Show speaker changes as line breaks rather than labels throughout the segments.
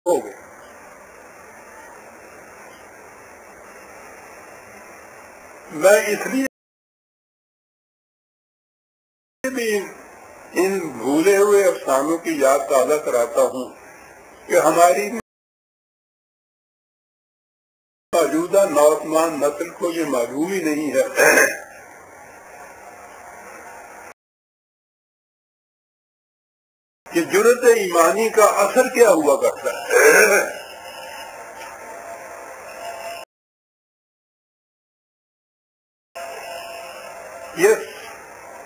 ہو گئے. میں اس لیے بھی ان بھولے ہوئے افسانوں کی یاد تازہ کراتا ہوں کہ ہماری موجودہ نوجوان نسل کو یہ معلوم ہی نہیں ہے کہ جرأت ایمانی کا اثر کیا ہوا کرتا ہے. یہ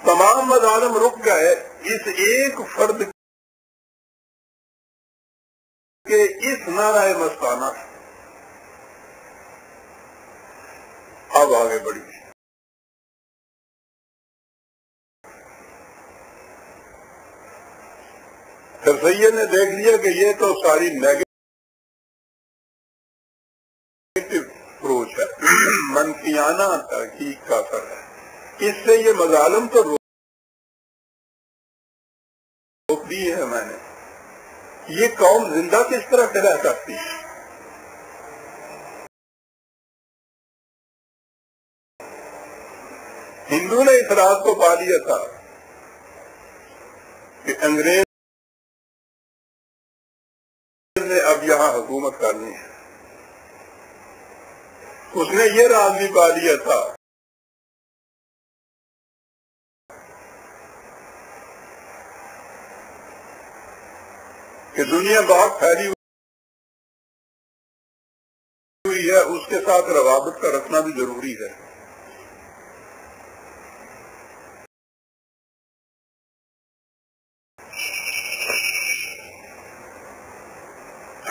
تمام مظالم رک گئے اس ایک فرد کے اس نعرہ مستانہ. اب آگے بڑھی. سر سید نے دیکھ لیا کہ یہ تو ساری نیگیٹو اپروچ ہے، منفیانہ تحقیق کا اثر ہے. اس سے یہ مظالم تو روک دی ہے میں نے. یہ قوم زندہ کس طرح سے رہ سکتی ہے؟ ہندو نے اس رات کو پا لیا تھا کہ انگریز نے اب یہاں حکومت کرنی ہے. اس نے یہ راز بھی پا لیا تھا کہ دنیا بہت پھیلی ہوئی ہے، اس کے ساتھ روابط کا رکھنا بھی ضروری ہے.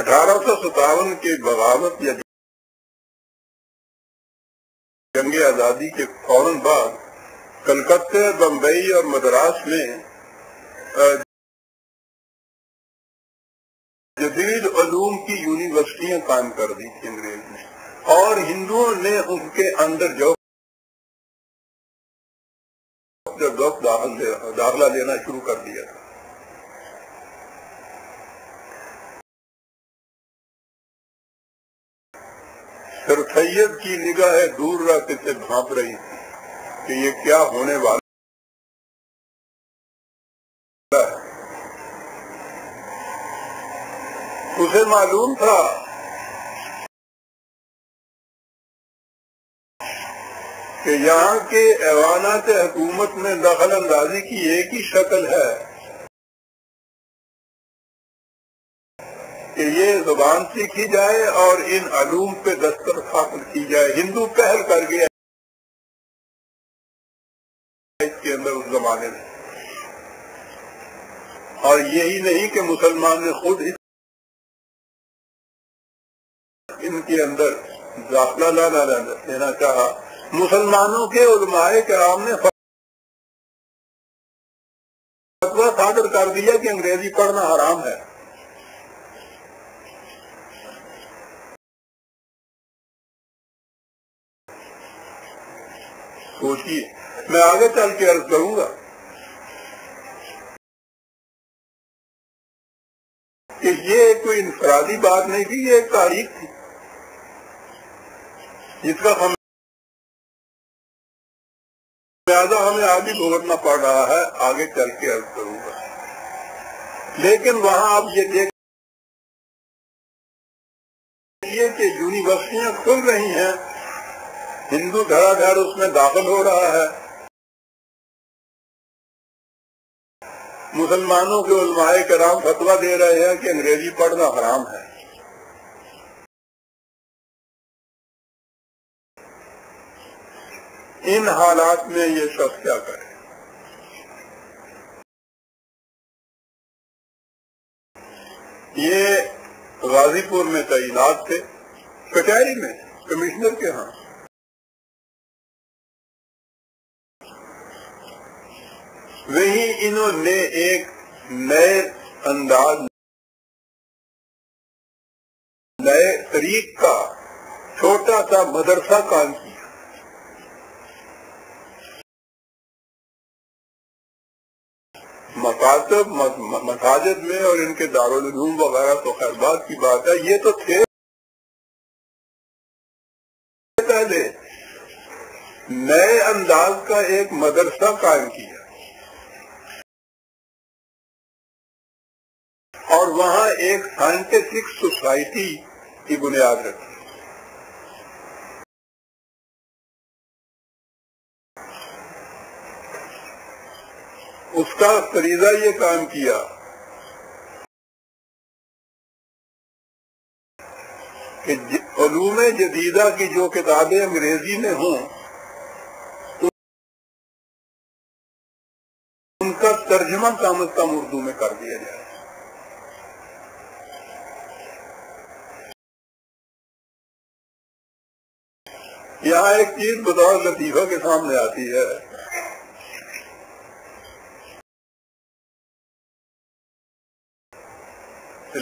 اٹھارہ سو 57 کے بغاوت یا جنگ آزادی کے فوراً بعد کلکتہ، بمبئی اور مدراس میں جدید علوم کی یونیورسٹیاں قائم کر دی تھی انگریز نے، اور ہندوؤں نے ان کے اندر جو داخلہ دینا شروع کر دیا تھا. سر سید کی نگاہیں دور راستے سے بھانپ رہی تھی کہ یہ کیا ہونے والا ہے. اسے معلوم تھا کہ یہاں کے ایوانات حکومت میں دخل اندازی کی ایک ہی شکل ہے کہ یہ زبان سیکھی جائے اور ان علوم پہ دستخط حاصل کی جائے. ہندو پہل کر گیا اس کے اندر اس زمانے میں، اور یہی نہیں کہ مسلمان نے خود ان کے اندر داخلہ نہ لینا چاہا. مسلمانوں کے علماء کرام نے فتویٰ صادر کر دیا کہ انگریزی پڑھنا حرام ہے. سوچیے، میں آگے چل کے عرض کروں گا کہ یہ کوئی انفرادی بات نہیں تھی، یہ ایک تاریخ تھی جس کا خمیازہ ہمیں آگے بھگتنا پڑ رہا ہے. آگے چل کے عرض کروں گا. لیکن وہاں آپ یہ دیکھیے کہ یونیورسٹیاں کھل رہی ہیں، ہندو دھڑا دھڑ اس میں داخل ہو رہا ہے. مسلمانوں کے علماء کرام فتویٰ دے رہے ہیں کہ انگریزی پڑھنا حرام ہے. ان حالات میں یہ شخص کیا کرے؟ یہ غازی پور میں تعینات تھے، کچہری میں کمشنر کے ہاں. وہیں انہوں نے ایک نئے انداز، نئے طریق کا چھوٹا سا مدرسہ قائم کیا. مکاتب مساجد میں اور ان کے دارالعلوم وغیرہ تو خیر بات کی بات ہے، یہ تو تھے پہلے، نئے انداز کا ایک مدرسہ قائم کیا اور وہاں ایک سائنٹیفک سوسائٹی کی بنیاد رکھی۔ اس کا فریضہ یہ کام کیا کہ علوم جدیدہ کی جو کتابیں انگریزی میں ہوں ان کا ترجمہ کم از کم اردو میں کر دیا جائے۔ یہاں ایک چیز بطور لطیفہ کے سامنے آتی ہے،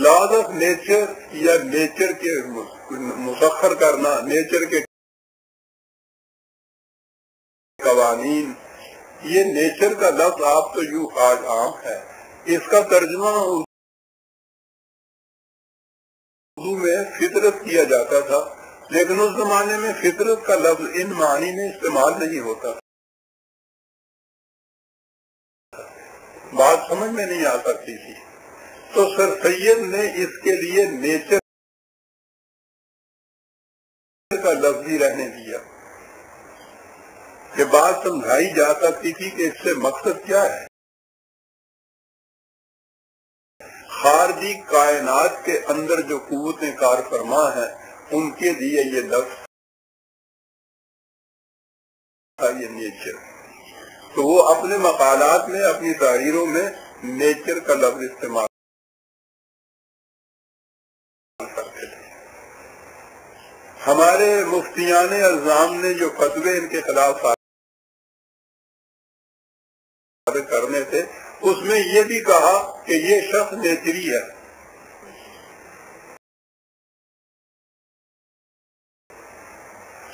لاز آف نیچر یا نیچر کے مسخر کرنا، نیچر کے قوانین، یہ نیچر کا لفظ آپ تو یوں آج عام ہے، اس کا ترجمہ اردو میں فطرت کیا جاتا تھا، لیکن اس زمانے میں فطرت کا لفظ ان معنی میں استعمال نہیں ہوتا، بات سمجھ میں نہیں آ سکتی تھی، تو سر سید نے اس کے لیے نیچر کا لفظ ہی رہنے دیا کہ بات سمجھائی جا سکتی تھی کہ اس سے مقصد کیا ہے۔ خارجی کائنات کے اندر جو قوتیں کار فرما ہیں ان کے لیے یہ لفظ تھا، یہ نیچر، تو وہ اپنے مقالات میں، اپنی تحریروں میں نیچر کا لفظ استعمال کرتے تھے۔ ہمارے مفتیان اعظام نے جو فتوے ان کے خلاف صادر کرنے تھے اس میں یہ بھی کہا کہ یہ شخص نیچری ہے،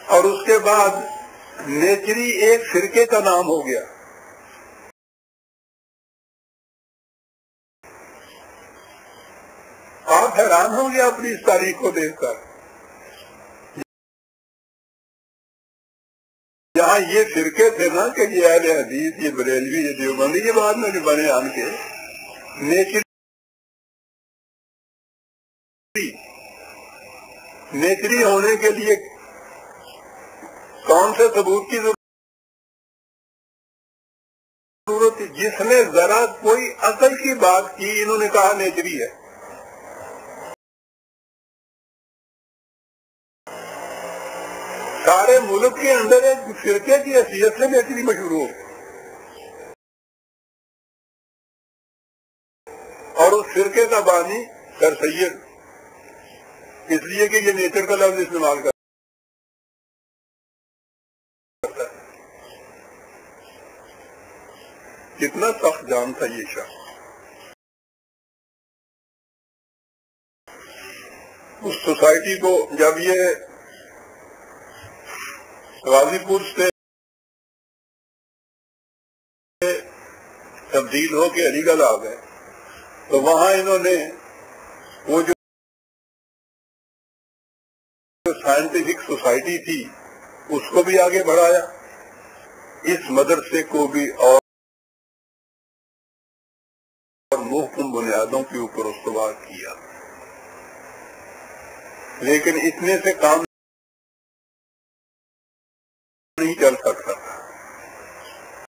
اور اس کے بعد نیچری ایک فرقے کا نام ہو گیا۔ آپ حیران ہوں گے اپنی اس تاریخ کو دیکھ کر، جہاں یہ فرقے تھے نا کہ یہ اہل حدیث، یہ بریلوی، یہ دیوبندی، یہ بعد میں جو بنے آن کے، نیچری ہونے کے لیے کون سے ثبوت کی ضرورت تھی؟ جس نے ذرا کوئی عقل کی بات کی انہوں نے کہا نیچری ہے۔ سارے ملک کے اندر ایک فرقے کی حیثیت سے نیچری مشہور ہو، اور اس فرقے کا بانی سر سید، اس لیے کہ یہ نیچر کا لفظ استعمال کرتا ہے۔ کتنا سخت جان تھا یہ شخص۔ اس سوسائٹی کو جب یہ غازی پور سے تبدیل ہو کے علی گڑھ آ گئے تو وہاں انہوں نے وہ جو سائنٹیفک سوسائٹی تھی اس کو بھی آگے بڑھایا، اس مدرسے کو بھی اور محکم بنیادوں کے اوپر استوار کیا، لیکن اتنے سے کام نہیں چل